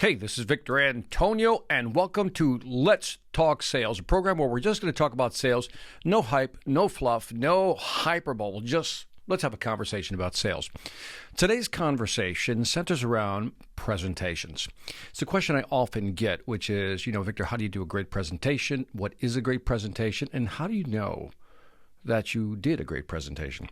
Hey, this is Victor Antonio, and welcome to Let's Talk Sales, a program where we're just going to talk about sales. No hype, no fluff, no hyperbole. Just let's have a conversation about sales. Today's conversation centers around presentations. It's a question I often get, which is, Victor, how do you do a great presentation? What is a great presentation? And how do you know that you did a great presentation?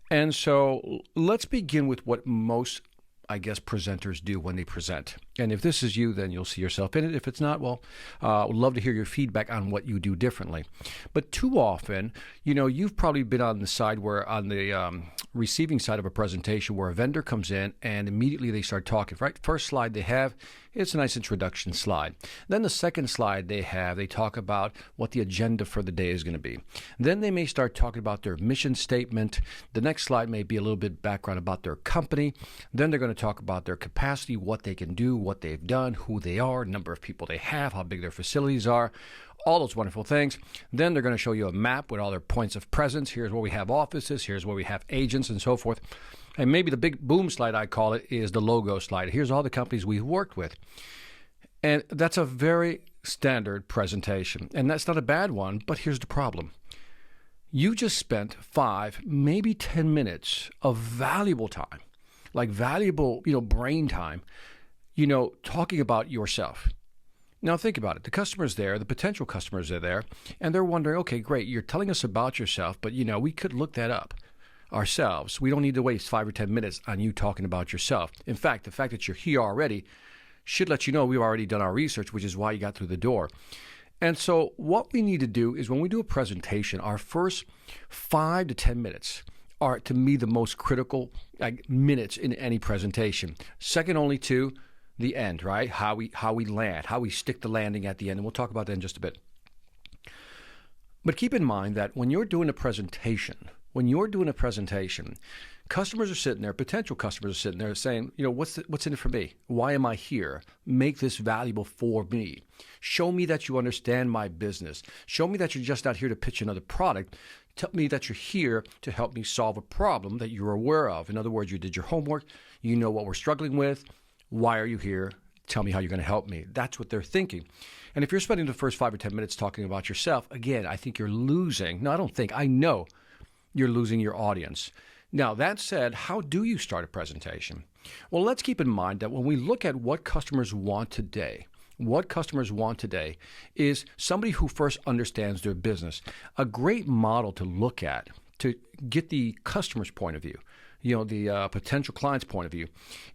And so let's begin with what most presenters do when they present. And if this is you, then you'll see yourself in it. If it's not, well, would love to hear your feedback on what you do differently. But too often, you've probably been on the side where, on the receiving side of a presentation, where a vendor comes in and immediately they start talking, right? First slide they have, it's a nice introduction slide. Then the second slide they talk about what the agenda for the day is going to be. Then they may start talking about their mission statement. The next slide may be a little bit background about their company. Then they're going to talk about their capacity, what they can do, what they've done, who they are, number of people they have, how big their facilities are, all those wonderful things. Then they're going to show you a map with all their points of presence. Here's where we have offices. Here's where we have agents and so forth. And maybe the big boom slide, I call it, is the logo slide. Here's all the companies we've worked with. And that's a very standard presentation. And that's not a bad one, but here's the problem. You just spent 5, maybe 10 minutes of valuable time, like valuable, brain time, talking about yourself. Now think about it. The customer's there, the potential customers are there, and they're wondering, okay, great, you're telling us about yourself, but we could look that up ourselves. We don't need to waste 5 or 10 minutes on you talking about yourself. In fact, the fact that you're here already should let you know we've already done our research, which is why you got through the door. And so what we need to do is, when we do a presentation, our first 5 to 10 minutes are, to me, the most critical minutes in any presentation. Second only to the end, right? How we land, how we stick the landing at the end. And we'll talk about that in just a bit. But keep in mind that when you're doing a presentation, customers are sitting there, potential customers are sitting there saying, what's in it for me? Why am I here? Make this valuable for me. Show me that you understand my business. Show me that you're just not here to pitch another product. Tell me that you're here to help me solve a problem that you're aware of. In other words, you did your homework. You know what we're struggling with. Why are you here? Tell me how you're going to help me. That's what they're thinking. And if you're spending the first 5 or 10 minutes talking about yourself, again, I think you're losing. No, I don't think. I know you're losing your audience. Now, that said, how do you start a presentation? Well, let's keep in mind that when we look at what customers want today is somebody who first understands their business. A great model to look at to get the customer's point of view, the potential client's point of view,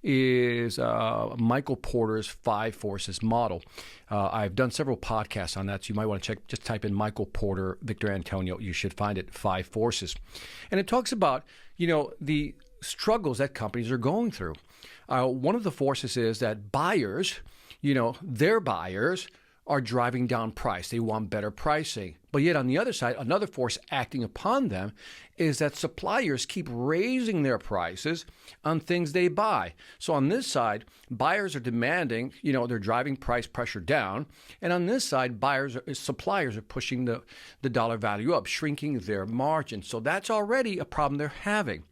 is Michael Porter's 5 Forces model. I've done several podcasts on that, so you might want to check. Just type in Michael Porter, Victor Antonio. You should find it, 5 Forces. And it talks about, the struggles that companies are going through. One of the forces is that buyers, their buyers are driving down price. They want better pricing. But yet on the other side, another force acting upon them is that suppliers keep raising their prices on things they buy. So on this side, buyers are demanding, they're driving price pressure down. And on this side, suppliers are pushing the dollar value up, shrinking their margin. So that's already a problem they're having.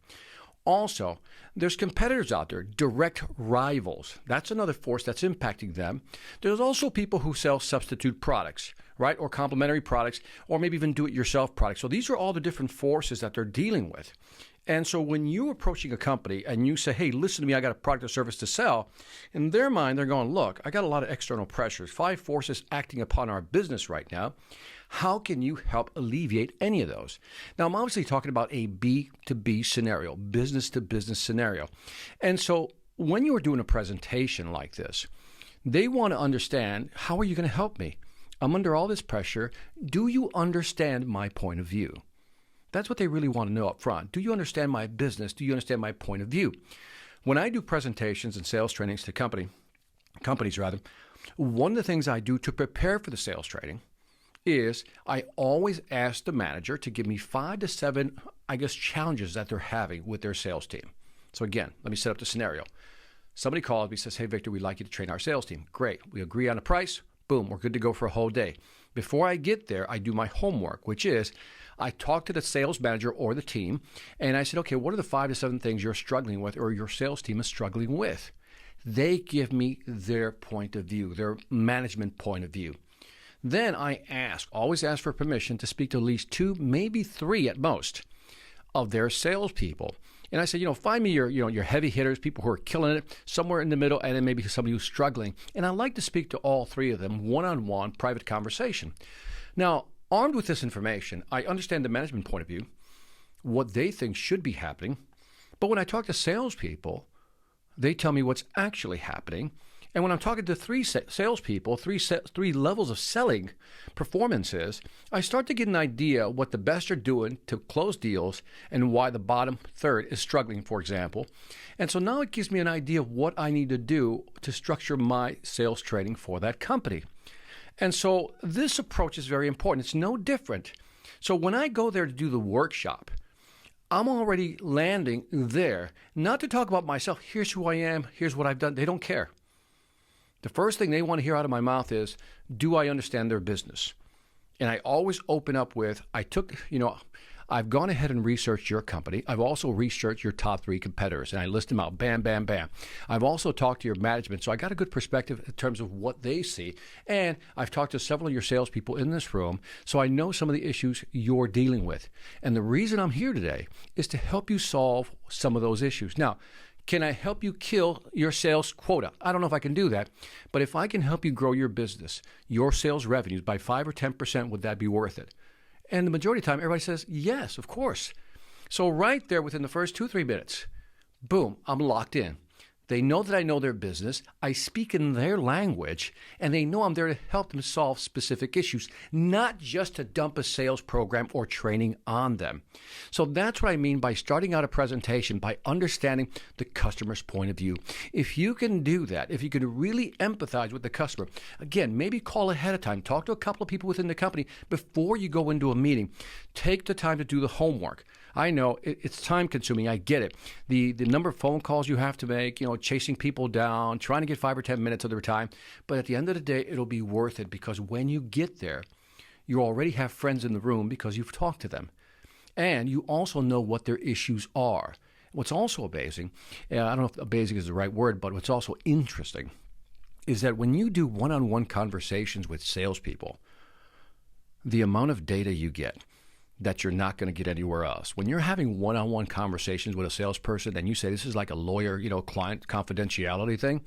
Also, there's competitors out there, direct rivals. That's another force that's impacting them. There's also people who sell substitute products, right? Or complementary products, or maybe even do-it-yourself products. So these are all the different forces that they're dealing with. And so when you're approaching a company and you say, hey, listen to me, I got a product or service to sell, in their mind, they're going, look, I got a lot of external pressures, 5 forces acting upon our business right now. How can you help alleviate any of those? Now, I'm obviously talking about a B2B scenario, business-to-business scenario. And so when you are doing a presentation like this, they want to understand, how are you going to help me? I'm under all this pressure. Do you understand my point of view? That's what they really want to know up front. Do you understand my business? Do you understand my point of view? When I do presentations and sales trainings to companies, one of the things I do to prepare for the sales training is I always ask the manager to give me 5 to 7, challenges that they're having with their sales team. So again, let me set up the scenario. Somebody calls me, says, hey, Victor, we'd like you to train our sales team. Great. We agree on a price. Boom, we're good to go for a whole day. Before I get there, I do my homework, which is I talk to the sales manager or the team, and I said, okay, what are the 5 to 7 things you're struggling with or your sales team is struggling with? They give me their point of view, their management point of view. Then I always ask for permission to speak to at least 2, maybe 3 at most, of their salespeople. And I say, find me your heavy hitters, people who are killing it, somewhere in the middle, and then maybe somebody who's struggling. And I like to speak to all 3 of them, one-on-one, private conversation. Now, armed with this information, I understand the management point of view, what they think should be happening. But when I talk to salespeople, they tell me what's actually happening. And when I'm talking to 3 salespeople, 3 levels of selling performances, I start to get an idea what the best are doing to close deals and why the bottom third is struggling, for example. And so now it gives me an idea of what I need to do to structure my sales training for that company. And so this approach is very important. It's no different. So when I go there to do the workshop, I'm already landing there, not to talk about myself. Here's who I am. Here's what I've done. They don't care. The first thing they want to hear out of my mouth is, do I understand their business? And I always open up with, I've gone ahead and researched your company. I've also researched your top 3 competitors, and I list them out, bam, bam, bam. I've also talked to your management, so I got a good perspective in terms of what they see. And I've talked to several of your salespeople in this room, so I know some of the issues you're dealing with. And the reason I'm here today is to help you solve some of those issues. Now, can I help you kill your sales quota? I don't know if I can do that, but if I can help you grow your business, your sales revenues by 5 or 10%, would that be worth it? And the majority of the time, everybody says, yes, of course. So right there within the first 2-3 minutes, boom, I'm locked in. They know that I know their business, I speak in their language, and they know I'm there to help them solve specific issues, not just to dump a sales program or training on them. So that's what I mean by starting out a presentation, by understanding the customer's point of view. If you can do that, if you can really empathize with the customer, again, maybe call ahead of time, talk to a couple of people within the company before you go into a meeting. Take the time to do the homework. I know it's time consuming. I get it. The number of phone calls you have to make, chasing people down, trying to get 5 or 10 minutes of their time. But at the end of the day, it'll be worth it because when you get there, you already have friends in the room because you've talked to them. And you also know what their issues are. What's also amazing, I don't know if amazing is the right word, but what's also interesting is that when you do one-on-one conversations with salespeople, the amount of data you get that you're not going to get anywhere else. When you're having one-on-one conversations with a salesperson and you say this is like a lawyer, client confidentiality thing,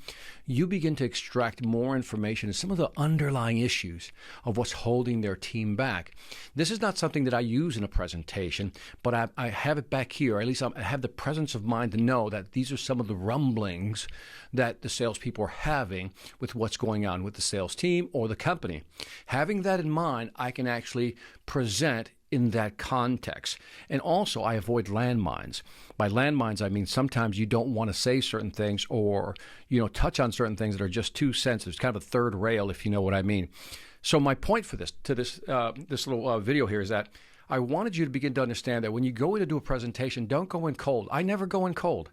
you begin to extract more information and some of the underlying issues of what's holding their team back. This is not something that I use in a presentation, but I have it back here. Or at least I have the presence of mind to know that these are some of the rumblings that the salespeople are having with what's going on with the sales team or the company. Having that in mind, I can actually present in that context. And also, I avoid landmines. By landmines, I mean sometimes you don't want to say certain things or, touch on certain things that are just too sensitive. It's kind of a third rail, if you know what I mean. So my point for this little video here is that I wanted you to begin to understand that when you go in to do a presentation, don't go in cold. I never go in cold.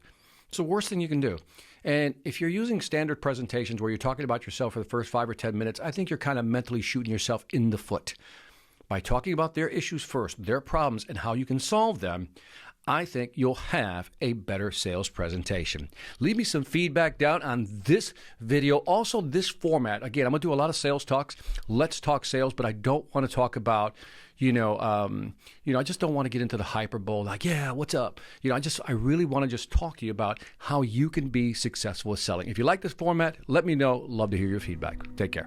It's the worst thing you can do. And if you're using standard presentations where you're talking about yourself for the first 5 or 10 minutes, I think you're kind of mentally shooting yourself in the foot. By talking about their issues first, their problems, and how you can solve them, I think you'll have a better sales presentation. Leave me some feedback down on this video. Also, this format. Again, I'm going to do a lot of sales talks. Let's talk sales, but I don't want to talk about, I just don't want to get into the hyperbole, like, yeah, what's up? I really want to just talk to you about how you can be successful with selling. If you like this format, let me know. Love to hear your feedback. Take care.